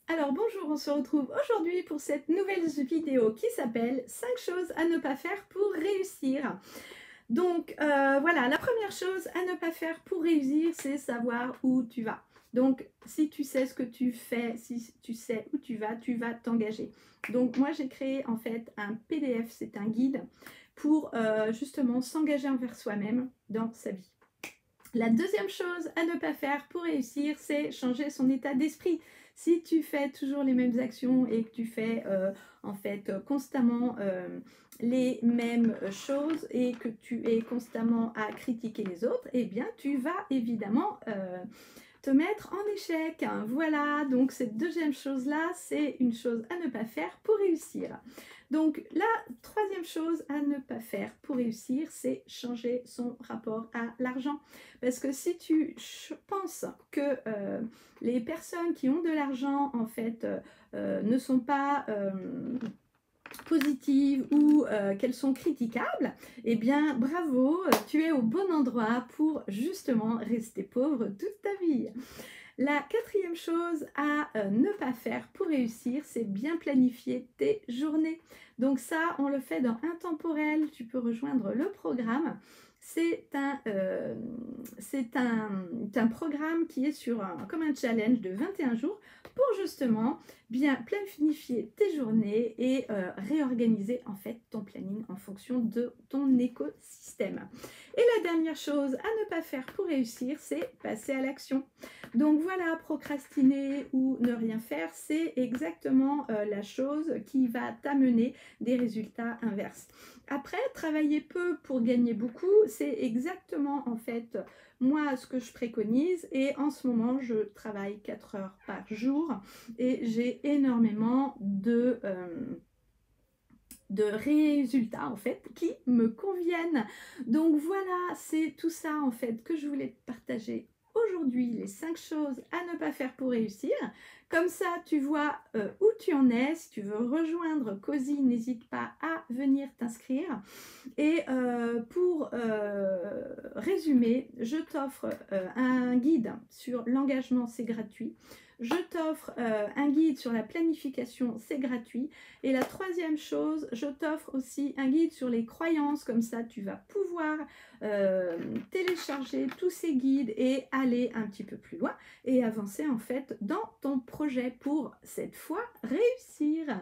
Alors bonjour, on se retrouve aujourd'hui pour cette nouvelle vidéo qui s'appelle 5 choses à ne pas faire pour réussir. Donc voilà, la première chose à ne pas faire pour réussir, c'est savoir où tu vas. Donc si tu sais ce que tu fais, si tu sais où tu vas t'engager. Donc moi j'ai créé en fait un PDF, c'est un guide pour justement s'engager envers soi-même dans sa vie. La deuxième chose à ne pas faire pour réussir, c'est changer son état d'esprit. Si tu fais toujours les mêmes actions et que tu fais en fait constamment les mêmes choses et que tu es constamment à critiquer les autres, eh bien tu vas évidemment te mettre en échec. Voilà, donc cette deuxième chose-là, c'est une chose à ne pas faire pour réussir. Donc la troisième chose à ne pas faire pour réussir, c'est changer son rapport à l'argent. Parce que si tu penses que les personnes qui ont de l'argent, en fait, ne sont pas positives ou qu'elles sont critiquables, eh bien bravo, tu es au bon endroit pour justement rester pauvre toute ta vie. La quatrième chose à ne pas faire pour réussir, c'est bien planifier tes journées. Donc ça, on le fait dans Intemporel, tu peux rejoindre le programme. C'est un programme qui est comme un challenge de 21 jours pour justement bien planifier tes journées et réorganiser en fait ton planning en fonction de ton écosystème. Et la dernière chose à ne pas faire pour réussir, c'est passer à l'action. Donc voilà, procrastiner ou ne rien faire, c'est exactement la chose qui va t'amener des résultats inverses. Après, travailler peu pour gagner beaucoup, c'est exactement en fait moi ce que je préconise et en ce moment je travaille 4 heures par jour et j'ai énormément de résultats en fait qui me conviennent. Donc voilà, c'est tout ça en fait que je voulais te partager aujourd'hui, les 5 choses à ne pas faire pour réussir. Comme ça, tu vois où tu en es. Si tu veux rejoindre Cozy, n'hésite pas à venir t'inscrire. Et pour résumer, je t'offre un guide sur l'engagement, c'est gratuit. Je t'offre un guide sur la planification, c'est gratuit. Et la troisième chose, je t'offre aussi un guide sur les croyances. Comme ça, tu vas pouvoir télécharger tous ces guides et aller un petit peu plus loin et avancer en fait dans ton projet pour cette fois réussir.